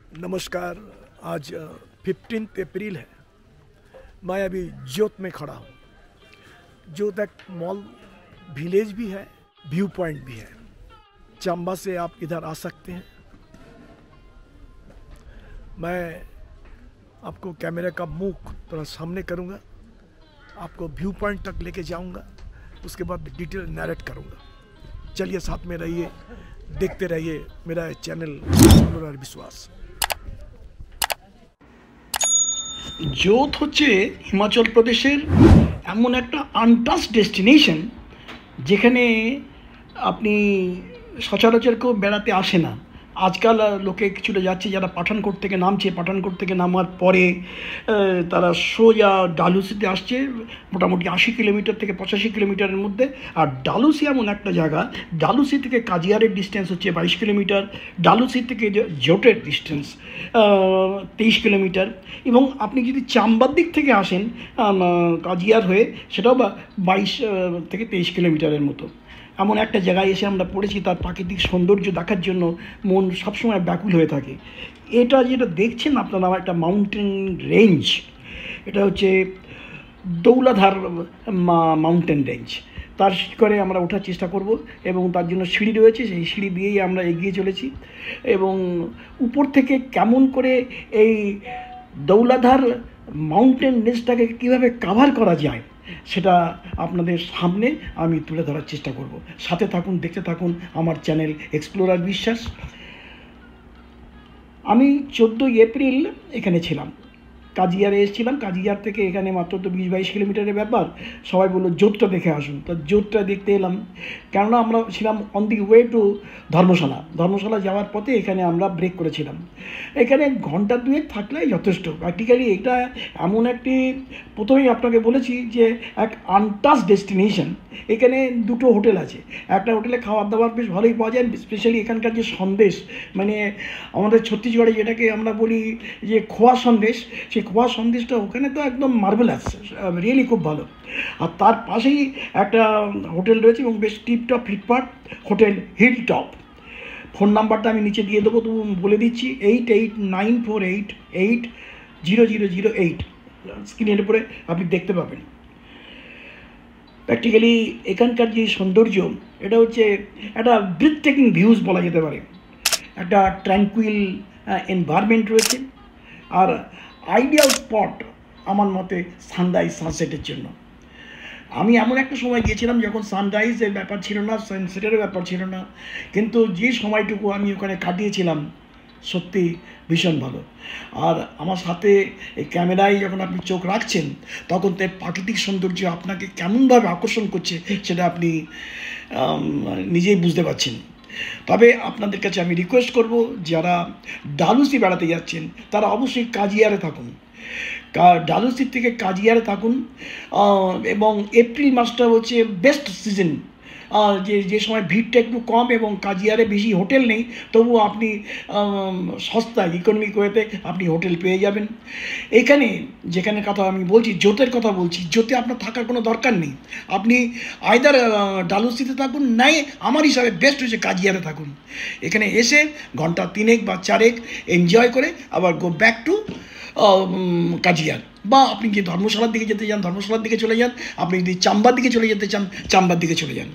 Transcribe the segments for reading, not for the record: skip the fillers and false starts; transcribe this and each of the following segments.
नमस्कार। आज 15 अप्रैल है। मैं अभी जोत में खड़ा हूँ। जोत एक मॉल विलेज भी है, व्यू पॉइंट भी है। चंबा से आप इधर आ सकते हैं। मैं आपको कैमरे का मुख थोड़ा सामने करूँगा, आपको व्यू पॉइंट तक लेके जाऊँगा, उसके बाद डिटेल नैरेट करूँगा। चलिए साथ में रहिए, देखते रहिए मेरा चैनल एक्सप्लोरर विश्वास। जोत হচ্ছে হিমাচল প্রদেশের এমন একটা আনটাচ ডেস্টিনেশন যেখানে আপনি সচরাচর কেউ বেড়াতে আসে না। আজকাল লোকে কিছুটা যাচ্ছে, যারা পাঠানকোট থেকে নামছে, পাঠানকোট থেকে নামার পরে তারা সোজা ডালহৌসিতে আসছে, মোটামুটি 80 কিলোমিটার থেকে 85 কিলোমিটারের মধ্যে। আর ডালহৌসি এমন একটা জায়গা, ডালহৌসি থেকে কাজিয়ারের ডিস্টেন্স হচ্ছে 22 কিলোমিটার, ডালহৌসি থেকে জোটের ডিস্টেন্স 23 কিলোমিটার, এবং আপনি যদি চাম্বার দিক থেকে আসেন কাজিয়ার হয়ে, সেটাও 22 থেকে 23 কিলোমিটারের মতো। এমন একটা জায়গায় এসে আমরা পড়েছি, তার প্রাকৃতিক সৌন্দর্য দেখার জন্য মন সবসময় ব্যাকুল হয়ে থাকে। এটা যেটা দেখছেন আপনারা, একটা মাউন্টেন রেঞ্জ, এটা হচ্ছে দৌলাধার মাউন্টেন রেঞ্জ। তার শিখরে আমরা ওঠার চেষ্টা করব এবং তার জন্য সিঁড়ি রয়েছে, সেই সিঁড়ি দিয়েই আমরা এগিয়ে চলেছি। এবং উপর থেকে কেমন করে এই দৌলাধার মাউন্টেন রেঞ্জটাকে কীভাবে কাভার করা যায় সেটা আপনাদের সামনে আমি তুলে ধরার চেষ্টা করব। সাথে থাকুন, দেখতে থাকুন আমার চ্যানেল এক্সপ্লোরার বিশ্বাস। আমি 14 এপ্রিল এখানে ছিলাম, কাজিয়ারে এসেছিলাম। কাজিয়ার থেকে এখানে মাত্র তো 20-22 কিলোমিটারের ব্যাপার। সবাই বললো জোতটা দেখে আসুন, তো জোতটা দেখতে এলাম। কেননা আমরা ছিলাম অন দি ওয়ে টু ধর্মশালা যাওয়ার পথে এখানে আমরা ব্রেক করেছিলাম। এখানে ঘন্টা 2 থাকলেই যথেষ্ট। প্র্যাকটিক্যালি এটা এমন একটি, প্রথমেই আপনাকে বলেছি যে এক আনটাচ ডেস্টিনেশন। এখানে দুটো হোটেল আছে। একটা হোটেলে খাবার দাবার বেশ ভালোই পাওয়া যায়, স্পেশালি এখানকার যে সন্দেশ, মানে আমাদের ছত্তিশগড়ে যেটাকে আমরা বলি যে খোয়া সন্দেশ, সেই খোয়া সন্দেশটা ওখানে তো একদম মার্ভেলাস, রিয়েলি খুব ভালো। আর তার পাশেই একটা হোটেল রয়েছে এবং বেশ টিপটপ ফিটফাট হোটেল, হিল টপ। ফোন নাম্বারটা আমি নিচে দিয়ে দেবো, তো বলে দিচ্ছি 8894880008, স্ক্রিনের উপরে আপনি দেখতে পাবেন। প্র্যাকটিক্যালি এখানকার যে সৌন্দর্য, এটা হচ্ছে একটা ব্রিথ টেকিং ভিউজ বলা যেতে পারে। একটা ট্র্যাঙ্কুইল এনভায়রনমেন্ট রয়েছে, আর আইডিয়াল স্পট আমার মতে সানরাইজ সানসেটের জন্য। আমি এমন একটা সময় গিয়েছিলাম যখন সানরাইজের ব্যাপার ছিল না, সানসেটের ব্যাপার ছিল না, কিন্তু যে সময়টুকু আমি ওখানে কাটিয়েছিলাম সত্যি ভীষণ ভালো। আর আমার সাথে এই ক্যামেরায় যখন আপনি চোখ রাখছেন, তখন তার প্রাকৃতিক সৌন্দর্য আপনাকে কেমনভাবে আকর্ষণ করছে সেটা আপনি নিজেই বুঝতে পারছেন। তবে আপনাদের কাছে আমি রিকোয়েস্ট করব, যারা ডালহৌসি বেড়াতে যাচ্ছেন তারা অবশ্যই কাজিয়ারে থাকুন। ডালহৌসি থেকে কাজিয়ারে থাকুন, এবং এপ্রিল মাসটা হচ্ছে বেস্ট সিজন, যে সময় ভিড়টা একটু কম এবং কাজিয়ারে বেশি হোটেল নেই, তবুও আপনি সস্তায় ইকোনমিক ওয়েতে আপনি হোটেল পেয়ে যাবেন। এখানে যেখানে কথা আমি বলছি, জোতের কথা বলছি, জোতে আপনার থাকার কোনো দরকার নেই। আপনি আইদার ডালহৌসিতে থাকুন, নাই আমার হিসাবে বেস্ট হচ্ছে কাজিয়ারে থাকুন। এখানে এসে ঘন্টা 3 বা 4 এনজয় করে আবার গো ব্যাক টু কাজিয়ার। বা আপনি যে ধর্মশালার দিকে যেতে চান ধর্মশালার দিকে চলে যান, আপনি যদি চাম্বার দিকে চলে যেতে চান চাম্বার দিকে চলে যান।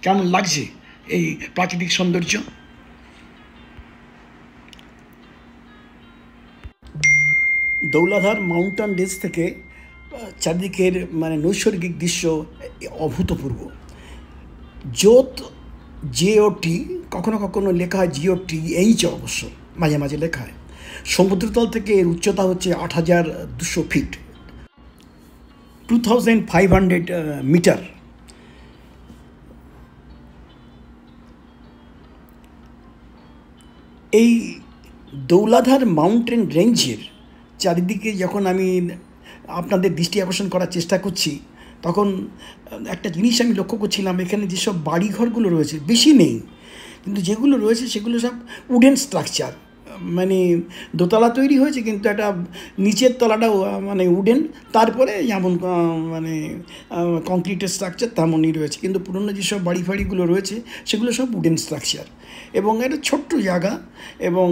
কেমন লাগছে এই প্রাকৃতিক সৌন্দর্য? দৌলাধার মাউন্টেন রেঞ্জ থেকে চারদিকের মানে নৈসর্গিক দৃশ্য অভূতপূর্ব। জোত JOT, কখনো কখনো লেখা হয় GOTH, অবশ্য মাঝে মাঝে লেখা হয়। সমুদ্রতল থেকে এর উচ্চতা হচ্ছে 8200 ফিট, 2500 মিটার। এই দৌলাধার মাউন্টেন রেঞ্জের চারিদিকে যখন আমি আপনাদের দৃষ্টি আকর্ষণ করার চেষ্টা করছি, তখন একটা জিনিস আমি লক্ষ্য করছিলাম, এখানে যেসব বাড়িঘরগুলো রয়েছে বেশি নেই, কিন্তু যেগুলো রয়েছে সেগুলো সব উডেন স্ট্রাকচার, মানে দোতলা তৈরি হয়েছে কিন্তু একটা নিচের তলাটাও মানে উডেন, তারপরে যেমন মানে কংক্রিটের স্ট্রাকচার তেমনই রয়েছে, কিন্তু পুরনো যেসব বাড়ি ফাড়িগুলো রয়েছে সেগুলো সব উডেন স্ট্রাকচার। এবং এটা ছোট্ট জায়গা, এবং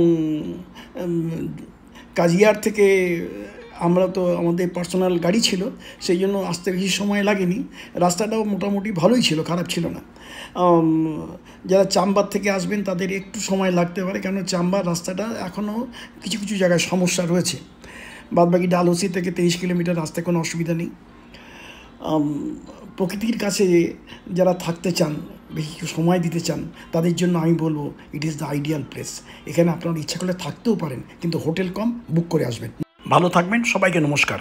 কাজিয়ার থেকে আমরা তো আমাদের পার্সোনাল গাড়ি ছিল, সেই জন্য আসতে বেশি সময় লাগেনি। রাস্তাটাও মোটামুটি ভালোই ছিল, খারাপ ছিল না। যারা চাম্বার থেকে আসবেন তাদের একটু সময় লাগতে পারে, কেন চাম্বার রাস্তাটা এখনও কিছু কিছু জায়গায় সমস্যা রয়েছে। বাদবাকি ডালহৌসি থেকে 30 কিলোমিটার রাস্তায় কোনো অসুবিধা নেই। প্রকৃতির কাছে যারা থাকতে চান, বেশি সময় দিতে চান, তাদের জন্য আমি বলবো it is the ideal place. এখানে আপনারা ইচ্ছা করলে থাকতেও পারেন, কিন্তু হোটেল কম, বুক করে আসবেন। ভালো থাকবেন, সবাইকে নমস্কার।